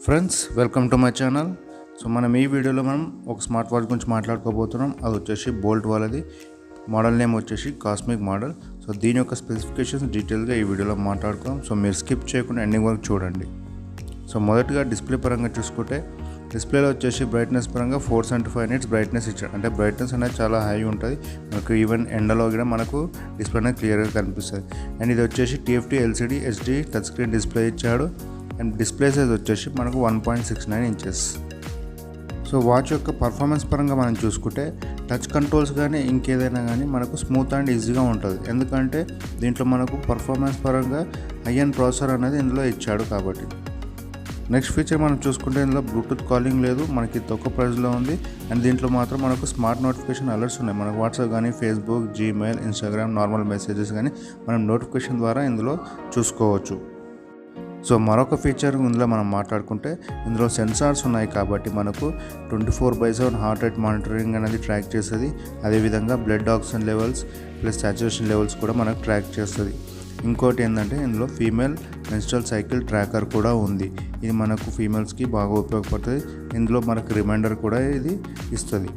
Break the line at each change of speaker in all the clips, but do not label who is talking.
Friends welcome to my channel. So మనం ఈ వీడియోలో మనం ఒక స్మార్ట్ వాచ్ గురించి మాట్లాడుకోబోతున్నాం. అది వచ్చేసి బోల్ట్ వాళ్ళది. మోడల్ నేమ్ వచ్చేసి కాస్మిక్ మోడల్. సో దీని యొక్క స్పెసిఫికేషన్స్ డీటెయిల్గా ఈ వీడియోలో మాట్లాడుకోం. సో మీరు స్కిప్ చేయకుండా ఎండింగ్ వరకు చూడండి. సో మొదటిగా డిస్ప్లే పరంగా చూసుకుంటే డిస్ప్లేలో వచ్చేసి బ్రైట్నెస్ పరంగా 475 నిట్స్ బ్రైట్నెస్ ఇచ్చాడు. అంటే బ్రైట్నెస్ అనేది చాలా హై ఉంటుంది. మనకు ఈవెన్ ఎండలో కూడా మనకు డిస్ప్లే అనేది క్లియర్గా కనిపిస్తుంది. అండ్ ఇది వచ్చేసి TFT LCD HD touch screen display ఇచ్చాడు. అండ్ డిస్ప్లే సైజ్ వచ్చేసి మనకు 1.69 ఇంచెస్. సో వాచ్ యొక్క పర్ఫార్మెన్స్ పరంగా మనం చూసుకుంటే టచ్ కంట్రోల్స్ కానీ ఇంకేదైనా కానీ మనకు స్మూత్ అండ్ ఈజీగా ఉంటుంది. ఎందుకంటే దీంట్లో మనకు పర్ఫార్మెన్స్ పరంగా హై అండ్ ప్రాసెసర్ అనేది ఇందులో ఇచ్చాడు కాబట్టి. నెక్స్ట్ ఫీచర్ మనం చూసుకుంటే ఇందులో బ్లూటూత్ కాలింగ్ లేదు, మనకి తక్కువ ప్రైస్లో ఉంది. అండ్ దీంట్లో మాత్రం మనకు స్మార్ట్ నోటిఫికేషన్ అలర్ట్స్ ఉన్నాయి. మనకు వాట్సాప్ కానీ Facebook, Gmail, Instagram normal messages కానీ మనం నోటిఫికేషన్ ద్వారా ఇందులో చూసుకోవచ్చు. సో మరొక ఫీచర్ ఇందులో మనం మాట్లాడుకుంటే ఇందులో సెన్సార్స్ ఉన్నాయి కాబట్టి మనకు 24/7 హార్ట్ రేట్ మానిటరింగ్ అనేది ట్రాక్ చేస్తుంది. అదేవిధంగా blood oxygen levels plus saturation levels కూడా మనకు ట్రాక్ చేస్తుంది. ఇంకోటి ఏంటంటే ఇందులో ఫీమేల్ మెన్స్ట్రల్ సైకిల్ ట్రాకర్ కూడా ఉంది. ఇది మనకు ఫీమేల్స్కి బాగా ఉపయోగపడుతుంది. ఇందులో మనకు రిమైండర్ కూడా ఇది ఇస్తుంది.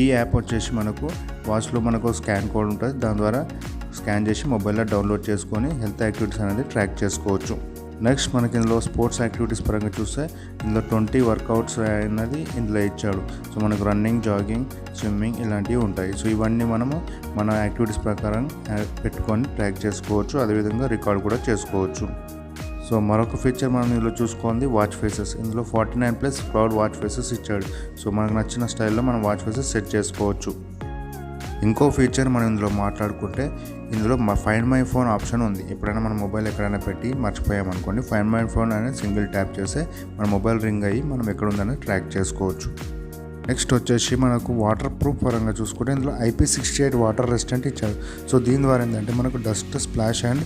ఈ యాప్ వచ్చేసి మనకు వాచ్లో మనకు స్కాన్ కోడ్ ఉంటుంది. దాని ద్వారా స్కాన్ చేసి మొబైల్లో డౌన్లోడ్ చేసుకొని హెల్త్ యాక్టివిటీస్ అనేది ట్రాక్ చేసుకోవచ్చు. నెక్స్ట్ మనకి ఇందులో స్పోర్ట్స్ యాక్టివిటీస్ పరంగా చూస్తే ఇందులో 20 వర్కౌట్స్ అనేది ఇందులో ఇచ్చాడు. సో మనకు రన్నింగ్, జాగింగ్, స్విమ్మింగ్ ఇలాంటివి ఉంటాయి. సో ఇవన్నీ మనము మన యాక్టివిటీస్ ప్రకారం పెట్టుకొని ట్రాక్ చేసుకోవచ్చు. అదేవిధంగా రికార్డ్ కూడా చేసుకోవచ్చు. సో మరొక ఫీచర్ మనం ఇందులో చూసుకోండి వాచ్ ఫేసెస్. ఇందులో 49+ క్లౌడ్ వాచ్ ఫేసెస్ ఇచ్చాడు. సో మనకు నచ్చిన స్టైల్లో మనం వాచ్ ఫేసెస్ సెట్ చేసుకోవచ్చు. ఇంకో ఫీచర్ మనం ఇందులో మాట్లాడుకుంటే ఇందులో ఫైండ్ మై ఫోన్ ఆప్షన్ ఉంది. ఎప్పుడైనా మన మొబైల్ ఎక్కడైనా పెట్టి మర్చిపోయామనుకోండి, ఫైండ్ మై ఫోన్ అనేది సింగిల్ ట్యాప్ చేస్తే మన మొబైల్ రింగ్ అయ్యి మనం ఎక్కడ ఉందని ట్రాక్ చేసుకోవచ్చు. నెక్స్ట్ వచ్చేసి మనకు వాటర్ ప్రూఫ్ పరంగా చూసుకుంటే ఇందులో IP68 వాటర్ రెసిస్టెంట్ ఇచ్చాడు. సో దీని ద్వారా ఏంటంటే మనకు dust, splash and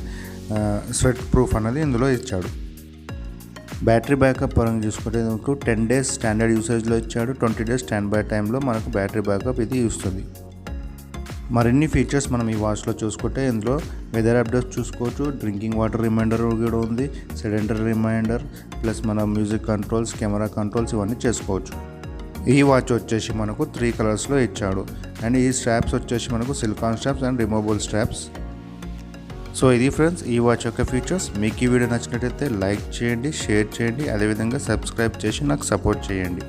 sweat proof అనేది ఇందులో ఇచ్చాడు. బ్యాటరీ బ్యాకప్ పరంగా చూసుకుంటే మనకు 10 days స్టాండర్డ్ యూసేజ్లో ఇచ్చాడు. 20 days స్టాండ్ బై టైంలో మనకు బ్యాటరీ బ్యాకప్ ఇది ఇస్తుంది. మరిన్ని ఫీచర్స్ మనం ఈ వాచ్లో చూసుకుంటే ఇందులో వెదర్ అప్డేట్స్ చూసుకోవచ్చు, డ్రింకింగ్ వాటర్ రిమైండర్ కూడా ఉంది, సెడెంటరీ రిమైండర్ ప్లస్ మన మ్యూజిక్ కంట్రోల్స్, కెమెరా కంట్రోల్స్ ఇవన్నీ చేసుకోవచ్చు. ఈ వాచ్ వచ్చేసి మనకు 3 కలర్స్లో ఇచ్చాడు. అండ్ ఈ స్ట్రాప్స్ వచ్చేసి మనకు silicon straps and removable straps. So ఇది ఫ్రెండ్స్ ఈ వాచ్ యొక్క ఫీచర్స్. మీకు ఈ వీడియో నచ్చినట్టయితే లైక్ చేయండి, షేర్ చేయండి, అదేవిధంగా సబ్స్క్రైబ్ చేసి నాకు సపోర్ట్ చేయండి.